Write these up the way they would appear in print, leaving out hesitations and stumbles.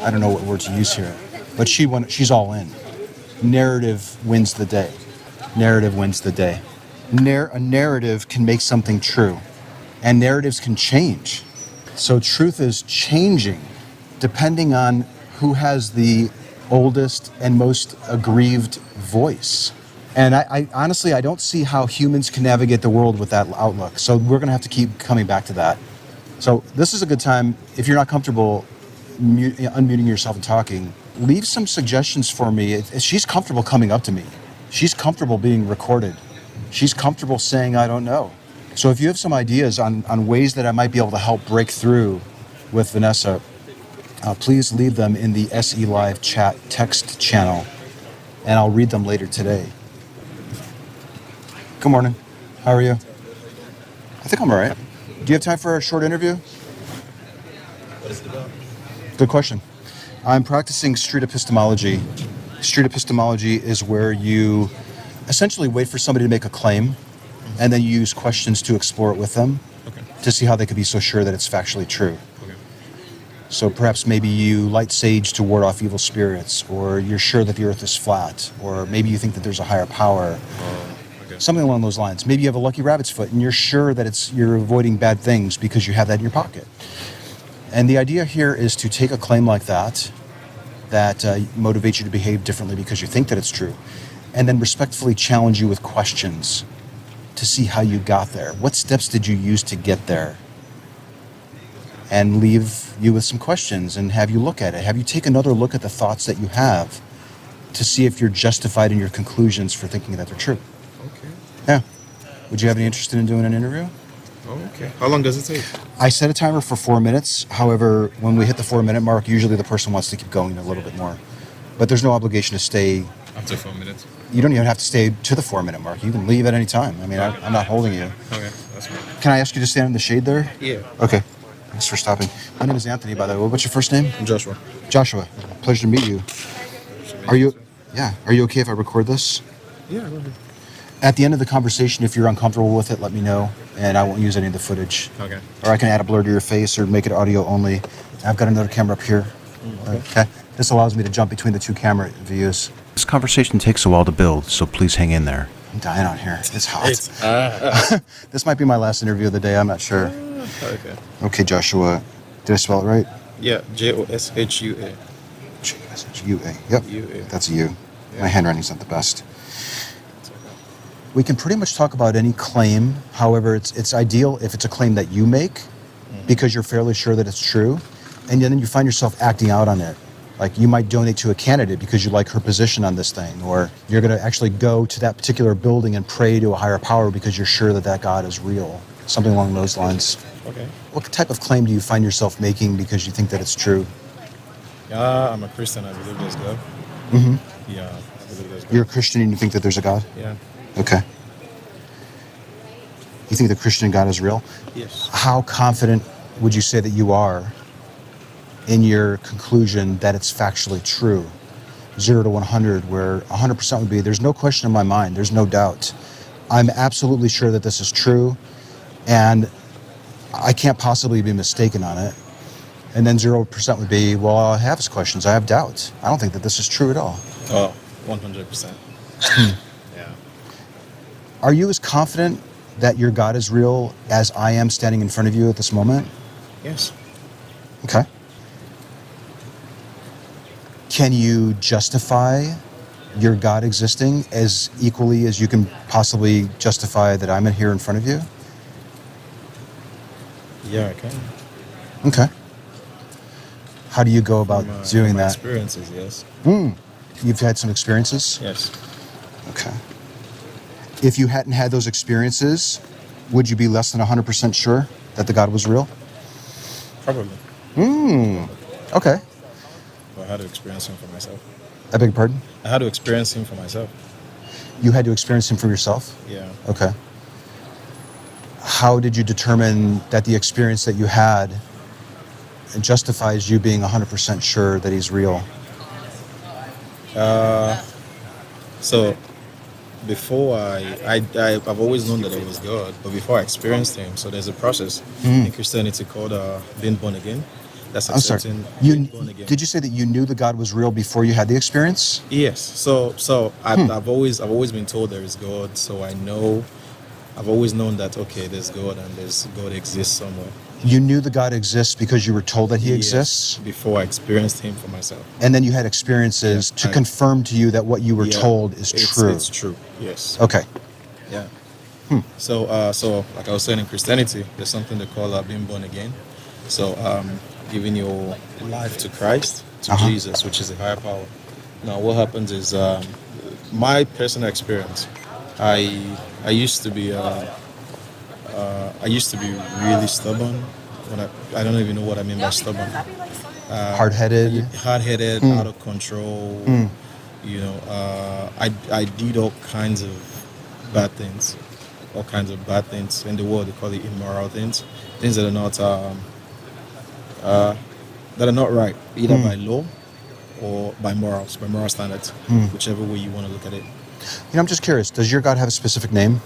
I don't know what word to use here, but she's all in. Narrative wins the day. Narrative wins the day. A narrative can make something true, and narratives can change. So truth is changing depending on who has the oldest and most aggrieved voice. And I honestly, I don't see how humans can navigate the world with that outlook. So we're going to have to keep coming back to that. So this is a good time, if you're not comfortable unmuting yourself and talking, leave some suggestions for me. She's comfortable coming up to me. She's comfortable being recorded. She's comfortable saying, I don't know. So if you have some ideas on ways that I might be able to help break through with Vanessa, please leave them in the SE Live chat text channel, and I'll read them later today. Good morning. How are you? I think I'm all right. Do you have time for a short interview? What is it about? Good question. I'm practicing street epistemology. Street epistemology is where you essentially wait for somebody to make a claim, and then you use questions to explore it with them to see how they could be so sure that it's factually true. So perhaps maybe you light sage to ward off evil spirits, or you're sure that the earth is flat, or maybe you think that there's a higher power. Something along those lines. Maybe you have a lucky rabbit's foot and you're sure that you're avoiding bad things because you have that in your pocket. And the idea here is to take a claim like that motivates you to behave differently because you think that it's true, and then respectfully challenge you with questions to see how you got there. What steps did you use to get there? And leave you with some questions and have you look at it. Have you take another look at the thoughts that you have to see if you're justified in your conclusions for thinking that they're true. Okay. Yeah. Would you have any interest in doing an interview? Oh, okay. How long does it take? I set a timer for 4 minutes. However, when we hit the 4 minute mark, usually the person wants to keep going a little bit more. But there's no obligation to stay. After 4 minutes? You don't even have to stay to the 4 minute mark. You can leave at any time. I mean, I'm not holding you. Okay, that's fine. Can I ask you to stand in the shade there? Yeah. Okay. Thanks for stopping. My name is Anthony, by the way. What's your first name? I'm Joshua. Joshua. Pleasure to meet you. Are you okay if I record this? Yeah, go ahead. At the end of the conversation, if you're uncomfortable with it, let me know, and I won't use any of the footage. Okay. Or I can add a blur to your face or make it audio only. I've got another camera up here. Okay. This allows me to jump between the two camera views. This conversation takes a while to build, so please hang in there. I'm dying out here. It's hot. This might be my last interview of the day. I'm not sure. Okay. Okay, Joshua. Did I spell it right? Yeah, Joshua. Joshua. Yep. U-A. That's a U. Yeah. My handwriting's not the best. We can pretty much talk about any claim. However, it's ideal if it's a claim that you make because you're fairly sure that it's true, and then you find yourself acting out on it. Like you might donate to a candidate because you like her position on this thing, or you're going to actually go to that particular building and pray to a higher power because you're sure that God is real. Something along those lines. Okay. What type of claim do you find yourself making because you think that it's true? I'm a Christian. I believe there's God. Mm-hmm. Yeah, I believe there's God. You're a Christian and you think that there's a God? Yeah. Okay. You think the Christian God is real? Yes. How confident would you say that you are in your conclusion that it's factually true? 0 to 100, where 100% would be, there's no question in my mind, there's no doubt. I'm absolutely sure that this is true, and I can't possibly be mistaken on it. And then 0% would be, well, I have questions, I have doubts. I don't think that this is true at all. Oh, 100%. Yeah. Are you as confident that your God is real as I am standing in front of you at this moment? Yes. Okay. Can you justify your God existing as equally as you can possibly justify that I'm here in front of you? Yeah, I can. Okay. How do you go about doing that? Experiences, yes. You've had some experiences? Yes. Okay. If you hadn't had those experiences, would you be less than 100% sure that the God was real? Probably. Okay. But I had to experience him for myself. I beg your pardon? I had to experience him for myself. You had to experience him for yourself? Yeah. Okay. How did you determine that the experience that you had justifies you being 100% sure that he's real? So before I've always known that there was God, but before I experienced him, so there's a process in Christianity called being born again. That's I'm sorry. accepting You being born again. did you say that you knew that God was real before you had the experience? Yes. So I've always been told there is God. So I've always known that okay, there's God and there's God exists somewhere. You knew that God exists because you were told that He Yes, exists, before I experienced Him for myself. and then you had experiences to confirm to you that what you were told is true. It's true. Yes. Okay. Yeah. So like I was saying, in Christianity, there's something they call being born again. So giving your life to Christ, to Jesus, which is a higher power. Now, what happens is my personal experience. I used to be really stubborn. When I don't even know what I mean by stubborn. Hard-headed. Hard-headed, out of control. You know, I did all kinds of bad things. All kinds of bad things in the world. They call it immoral things that are not right, either by law or by moral standards, whichever way you want to look at it. You know, I'm just curious. Does your God have a specific name?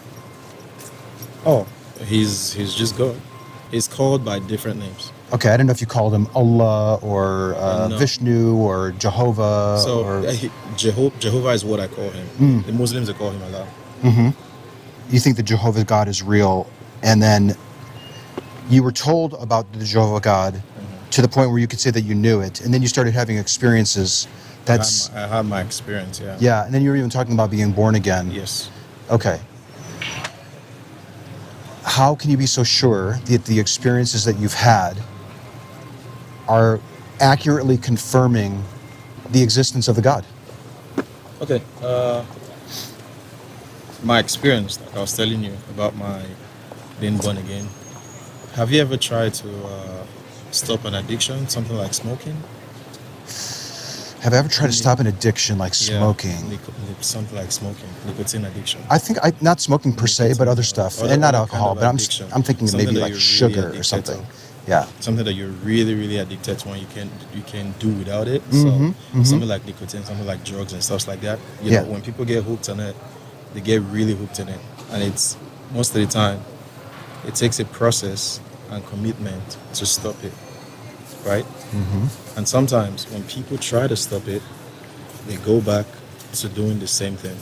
Oh, he's just God. He's called by different names. Okay, I don't know if you called him Allah or No. Vishnu or Jehovah. So or Jehovah is what I call him. The Muslims, they call him Allah. you think that Jehovah God is real, and then you were told about the Jehovah God to the point where you could say that you knew it, and then you started having experiences. I had my experience, yeah. Yeah, and then you were even talking about being born again. Yes. Okay. How can you be so sure that the experiences that you've had are accurately confirming the existence of the God? Okay. My experience, like I was telling you about my being born again. Have you ever tried to stop an addiction, something like smoking? Have I ever tried to stop an addiction like smoking? Something like smoking, nicotine addiction. I think not smoking per se, but other stuff, and not alcohol. But addiction. I'm thinking Something maybe that like you're sugar really or something. addicted Yeah. Something that you're really, really addicted to, and you can't do without it. So something like nicotine, something like drugs and stuff like that. You know, when people get hooked on it, they get really hooked in it, and it's most of the time it takes a process and commitment to stop it, right? And sometimes when people try to stop it, they go back to doing the same thing.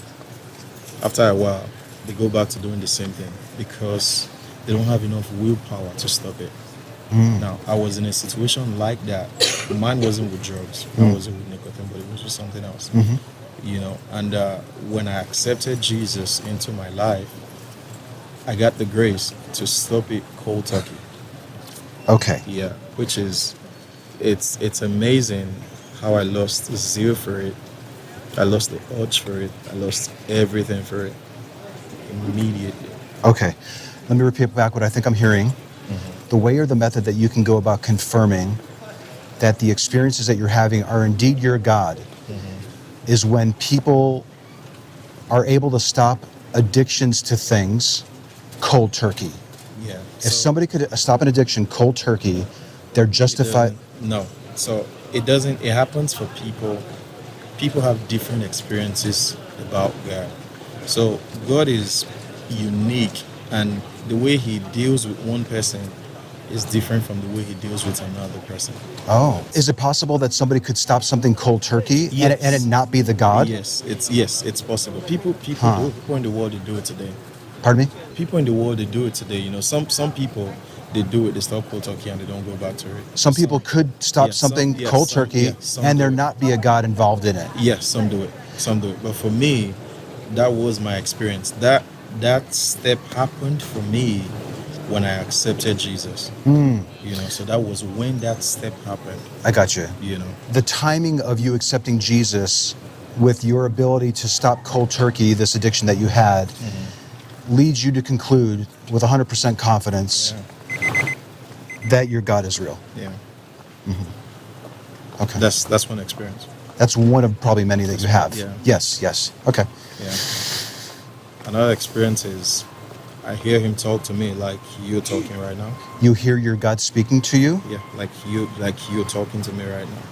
After a while, they go back to doing the same thing because they don't have enough willpower to stop it. Now, I was in a situation like that. Mine wasn't with drugs, mine wasn't with nicotine, but it was with something else. You know, and when I accepted Jesus into my life, I got the grace to stop it cold turkey. Okay. Yeah, which is, it's amazing how I lost the zeal for it. I lost the urge for it. I lost everything for it immediately. Okay. Let me repeat back what I think I'm hearing. The way or the method that you can go about confirming that the experiences that you're having are indeed your God is when people are able to stop addictions to things cold turkey. Yeah. If somebody could stop an addiction cold turkey, they're justified. No. So it doesn't. It happens for people. People have different experiences about God. So God is unique, and the way He deals with one person is different from the way He deals with another person. Oh, is it possible that somebody could stop something cold turkey Yes. and it not be the God? Yes, it's possible. People do it. People in the world, they do it today. Pardon me? People in the world, they do it today. You know, some people, they do it. They stop cold turkey and they don't go back to it. Some people could stop something cold turkey and there not be a God involved in it. Yes, some do it. Some do it. But for me, that was my experience. That step happened for me when I accepted Jesus. You know, so that was when that step happened. I got you. You know, The timing of you accepting Jesus with your ability to stop cold turkey, this addiction that you had, leads you to conclude with 100% confidence that your God is real. yeah. Okay. That's one experience. That's one of probably many that you have. Yeah. Yes. Okay. Yeah. Another experience is I hear Him talk to me like you're talking right now. You hear your God speaking to you? Yeah, like you're talking to me right now.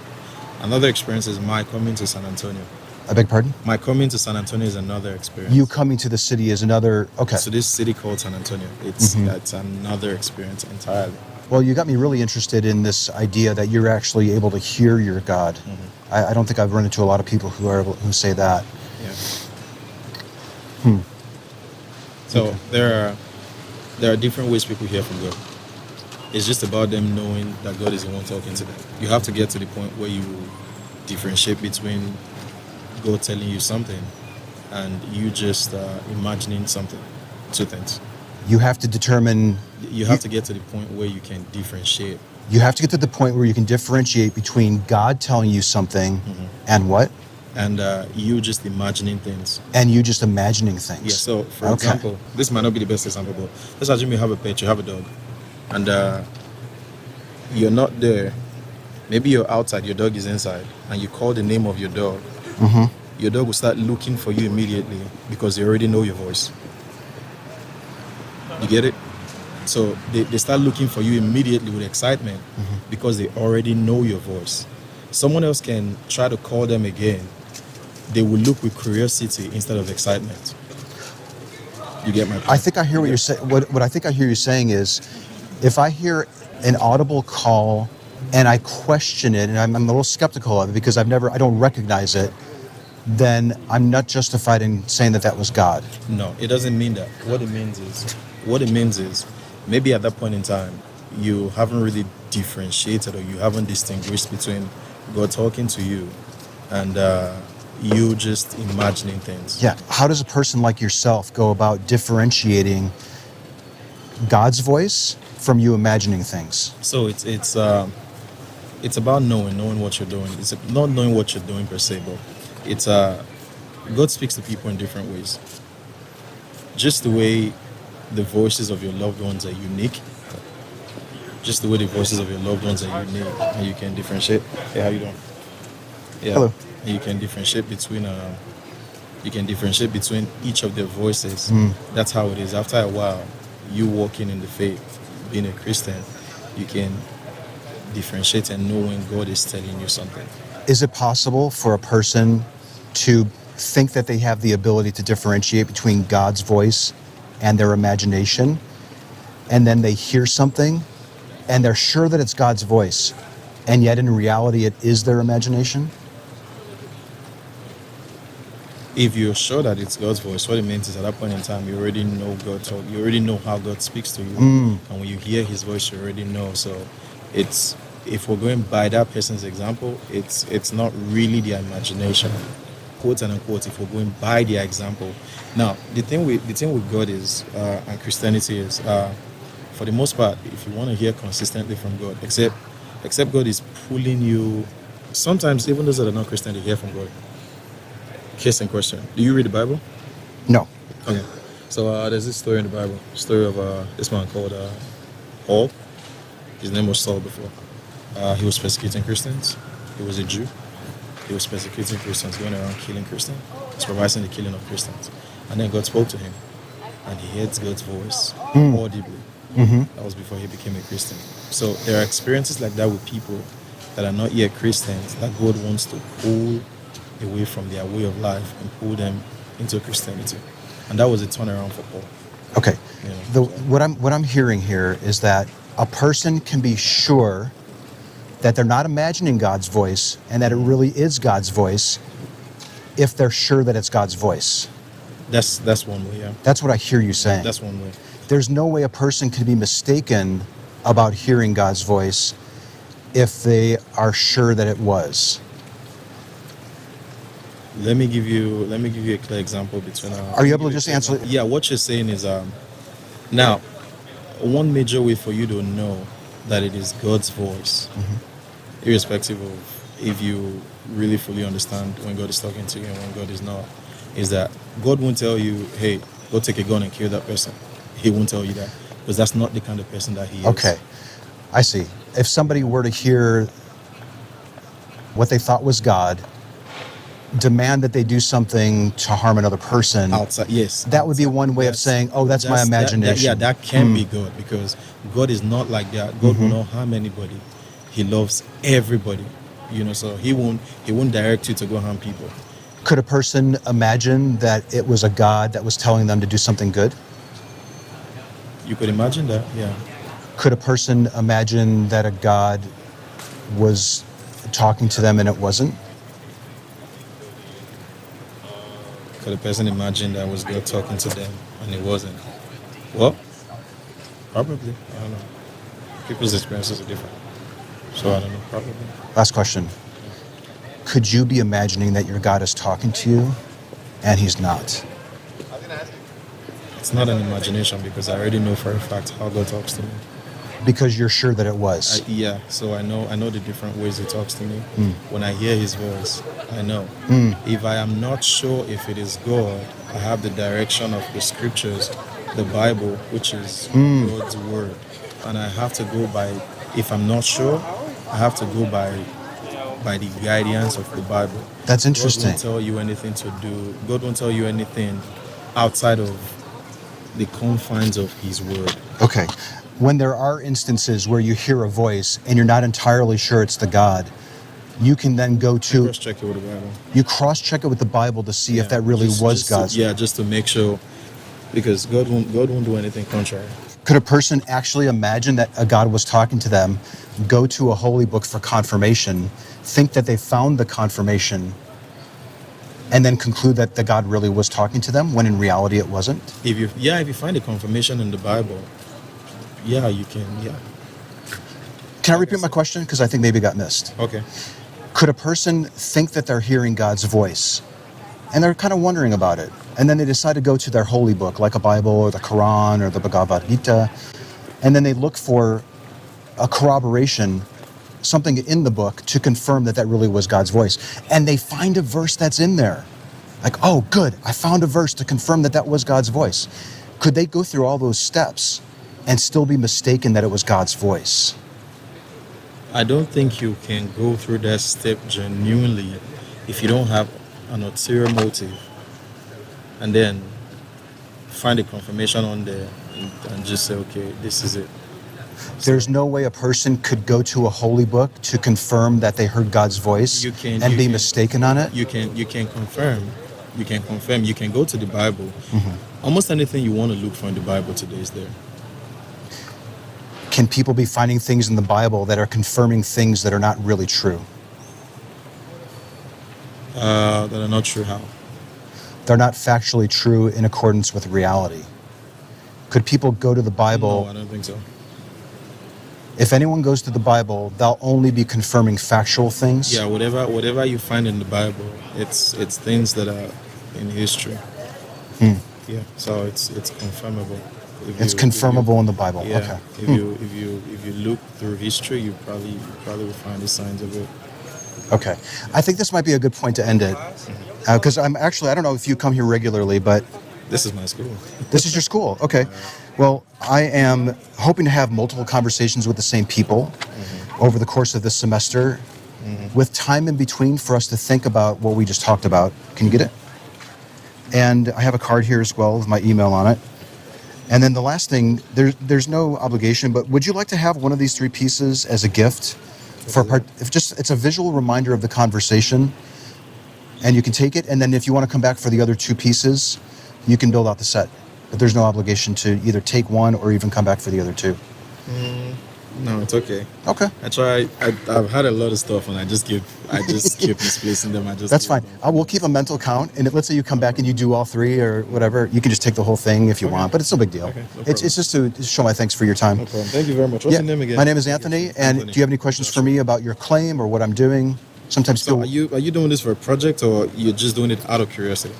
Another experience is my coming to San Antonio. I beg pardon? My coming to San Antonio is another experience. You coming to the city is another. Okay. So this city called San Antonio, it's another experience entirely. Well, you got me really interested in this idea that you're actually able to hear your God. I don't think I've run into a lot of people who say that. Yeah. So there are different ways people hear from God. It's just about them knowing that God is the one talking to them. You have to get to the point where you differentiate between God telling you something and you just imagining something. Two things. You have to determine... You have to get to the point where you can differentiate. You have to get to the point where you can differentiate between God telling you something and what? And you just imagining things. And you just imagining things. Yeah, so for example, this might not be the best example, but let's assume you have a pet, you have a dog, and you're not there. Maybe you're outside, your dog is inside, and you call the name of your dog. Your dog will start looking for you immediately because they already know your voice. You get it? So they start looking for you immediately with excitement because they already know your voice. Someone else can try to call them again. They will look with curiosity instead of excitement. You get my point? I think I hear what you're saying. What I think I hear you saying is, if I hear an audible call and I question it, and I'm a little skeptical of it because I don't recognize it, then I'm not justified in saying that was God. No, it doesn't mean that. What it means is, maybe at that point in time, you haven't really differentiated or you haven't distinguished between God talking to you and you just imagining things. Yeah. How does a person like yourself go about differentiating God's voice from you imagining things? So it's about knowing what you're doing. It's not knowing what you're doing per se, but it's God speaks to people in different ways. Just the way the voices of your loved ones are unique. Just the way the voices of your loved ones are unique, and you can differentiate. Hey, how you doing? Yeah. Hello. And you can differentiate between each of their voices. That's how it is. After a while, you walking in the faith, being a Christian, you can differentiate and know when God is telling you something. Is it possible for a person to think that they have the ability to differentiate between God's voice and their imagination, and then they hear something and they're sure that it's God's voice, and yet in reality it is their imagination? If you're sure that it's God's voice, what it means is at that point in time, you already know God talk. You already know how God speaks to you. And when you hear his voice, you already know. So if we're going by that person's example, it's not really their imagination, quote and unquote, if we're going by their example. Now, the thing with God is, and Christianity is, for the most part, if you want to hear consistently from God, except God is pulling you, sometimes even those that are not Christian, they hear from God. Case in question. Do you read the Bible? No. Okay. So there's this story in the Bible, story of this man called Paul. His name was Saul before. He was persecuting Christians. He was a Jew. He was persecuting Christians, going around killing Christians, supervising the killing of Christians. And then God spoke to him, and he heard God's voice audibly. That was before he became a Christian. So there are experiences like that with people that are not yet Christians that God wants to pull away from their way of life and pull them into Christianity. And that was a turnaround for Paul. Okay. What I'm hearing here is that a person can be sure that they're not imagining God's voice and that it really is God's voice if they're sure that it's God's voice. That's one way, yeah. That's what I hear you saying. That's one way. There's no way a person can be mistaken about hearing God's voice if they are sure that it was. Let me give you a clear example between. Are you able to just answer? Yeah, what you're saying is, now, one major way for you to know that it is God's voice, irrespective of if you really fully understand when God is talking to you and when God is not, is that God won't tell you, hey, go take a gun and kill that person. He won't tell you that, because that's not the kind of person that he is. Okay, I see. If somebody were to hear what they thought was God, demand that they do something to harm another person outside, yes, that would be one way of saying, oh, that's my imagination. That can be God, because God is not like that. God will not harm anybody. He loves everybody, so he won't direct you to go harm people. Could a person imagine that it was a God that was telling them to do something good? You could imagine that, yeah. Could a person imagine that a God was talking to them and it wasn't? Could a person imagine that was God talking to them and it wasn't? Well, probably. I don't know. People's experiences are different. So I don't know, probably. Last question. Could you be imagining that your God is talking to you and he's not? It's not an imagination because I already know for a fact how God talks to me. Because you're sure that it was. Yeah, so I know the different ways he talks to me. When I hear his voice, I know. If I am not sure if it is God, I have the direction of the scriptures, the Bible, which is God's word. And I have to go by, if I'm not sure, I have to go by the guidance of the Bible. That's interesting. God won't tell you anything to do. God won't tell you anything outside of the confines of his word. Okay. When there are instances where you hear a voice and you're not entirely sure it's the God, you can then go to... Cross-check it with the Bible. You cross-check it with the Bible to see if that really was God's. Just to make sure, because God won't do anything contrary. Could a person actually imagine that a God was talking to them, go to a holy book for confirmation, think that they found the confirmation, and then conclude that the God really was talking to them when in reality it wasn't? If you find a confirmation in the Bible, yeah, you can, yeah. Can I repeat my question? Because I think maybe it got missed. Okay. Could a person think that they're hearing God's voice and they're kind of wondering about it, and then they decide to go to their holy book, like a Bible or the Quran or the Bhagavad Gita, and then they look for a corroboration, something in the book to confirm that that really was God's voice, and they find a verse that's in there. Like, oh, good, I found a verse to confirm that that was God's voice. Could they go through all those steps and still be mistaken that it was God's voice? I don't think you can go through that step genuinely if you don't have an ulterior motive and then find a confirmation on there and just say, okay, this is it. There's no way a person could go to a holy book to confirm that they heard God's voice and be mistaken on it? You can confirm. You can confirm. You can go to the Bible. Almost anything you want to look for in the Bible today is there. Can people be finding things in the Bible that are confirming things that are not really true? That are not true how? They're not factually true in accordance with reality. Could people go to the Bible? No, I don't think so. If anyone goes to the Bible, they'll only be confirming factual things? Yeah, whatever you find in the Bible, it's things that are in history. Yeah, so it's confirmable. It's confirmable in the Bible. Yeah, Okay. If you look through history, you probably will find the signs of it. Okay. I think this might be a good point to end it. Because I don't know if you come here regularly, but... This is my school. This is your school. Okay. Well, I am hoping to have multiple conversations with the same people over the course of this semester, with time in between for us to think about what we just talked about. Can you get it? And I have a card here as well with my email on it. And then the last thing, there's no obligation, but would you like to have one of these three pieces as a gift? It's a visual reminder of the conversation, and you can take it, and then if you want to come back for the other two pieces, you can build out the set. But there's no obligation to either take one or even come back for the other two. No, it's okay. Okay. I've had a lot of stuff, and I just keep misplacing them. That's fine. We'll keep a mental count, and let's say you come back and you do all three or whatever, you can just take the whole thing if you want, but it's no big deal. Okay, no it's just to show my thanks for your time. No problem. Thank you very much. What's your name again? My name is Anthony, and do you have any questions for me about your claim or what I'm doing? Sometimes So people... are you doing this for a project, or you're just doing it out of curiosity?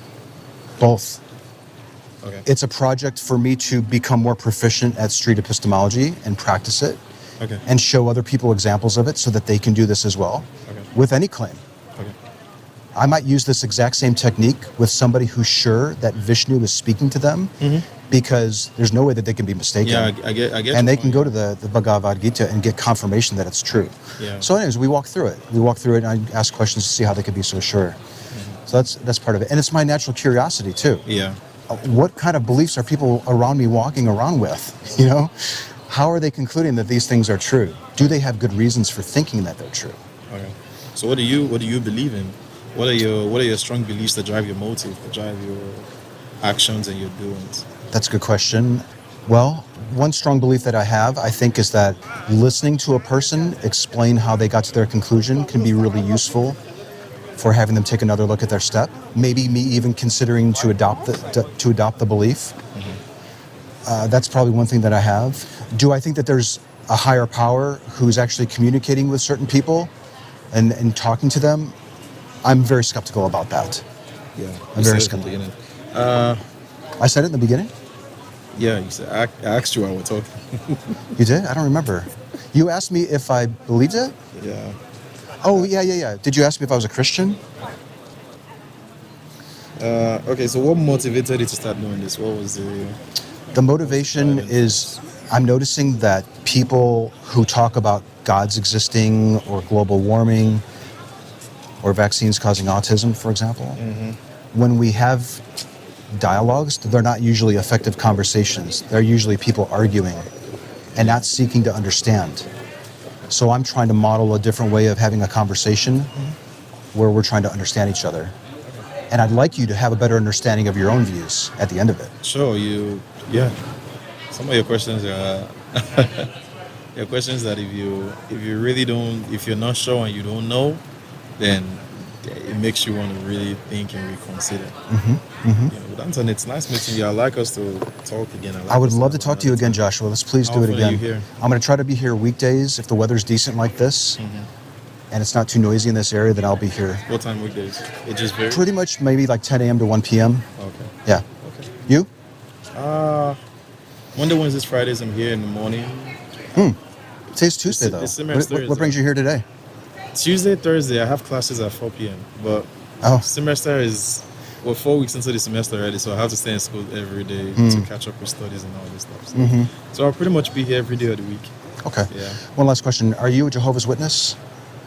Both. Okay. It's a project for me to become more proficient at street epistemology and practice it. Okay. And show other people examples of it so that they can do this as well. Okay. With any claim. Okay. I might use this exact same technique with somebody who's sure that Vishnu is speaking to them, because there's no way that they can be mistaken. Yeah, I get. And they can go to the Bhagavad Gita and get confirmation that it's true. Yeah. So anyways, we walk through it. And I ask questions to see how they could be so sure. So that's part of it. And it's my natural curiosity too. Yeah. What kind of beliefs are people around me walking around with? You know? How are they concluding that these things are true? Do they have good reasons for thinking that they're true? Okay. So what do you believe in? What are your strong beliefs that drive your motive, that drive your actions and your doings? That's a good question. Well, one strong belief that I have, I think, is that listening to a person explain how they got to their conclusion can be really useful for having them take another look at their step. Maybe me even considering to adopt the belief. That's probably one thing that I have. Do I think that there's a higher power who's actually communicating with certain people and talking to them? I'm very skeptical about that. Yeah, I'm very skeptical. I said it in the beginning? Yeah, you said I asked you while we're talking. You did? I don't remember. You asked me if I believed it? Yeah. Oh, yeah. Did you ask me if I was a Christian? Okay, so what motivated you to start doing this? What was The motivation is I'm noticing that people who talk about God's existing or global warming or vaccines causing autism, for example, when we have dialogues, they're not usually effective conversations. They're usually people arguing and not seeking to understand. So I'm trying to model a different way of having a conversation where we're trying to understand each other. And I'd like you to have a better understanding of your own views at the end of it. Sure, some of your questions are your questions that if you really don't, if you're not sure and you don't know, then it makes you want to really think and reconsider. But Anton, it's nice meeting you. I'd like us to talk again. I would love to talk to you again, Joshua. Let's please do it often are you again. here? I'm going to try to be here weekdays if the weather's decent like this and it's not too noisy in this area, then I'll be here. What time weekdays? It just varies? Pretty much maybe like 10 a.m. to 1 p.m. Okay. Yeah. Okay. You? Monday, Wednesdays, Fridays, I'm here in the morning. Today's Tuesday, though. It's semester What brings you here today? Tuesday, Thursday, I have classes at 4 p.m. But semester is, 4 weeks into the semester already, so I have to stay in school every day to catch up with studies and all this stuff. So I'll pretty much be here every day of the week. Okay. Yeah. One last question. Are you a Jehovah's Witness?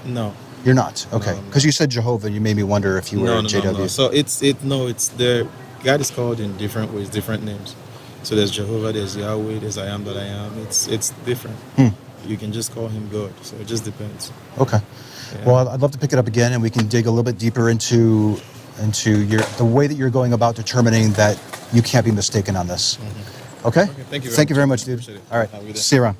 No. You're not? Okay. No, Because you said Jehovah, you made me wonder if you were JW. No. So it's the God is called in different ways, different names. So there's Jehovah, there's Yahweh, there's I am that I am. It's different. You can just call him God. So it just depends. Okay. Yeah. Well, I'd love to pick it up again, and we can dig a little bit deeper into the way that you're going about determining that you can't be mistaken on this. Okay? Thank you very much, dude. Appreciate it. All right. Have a good day. See you around.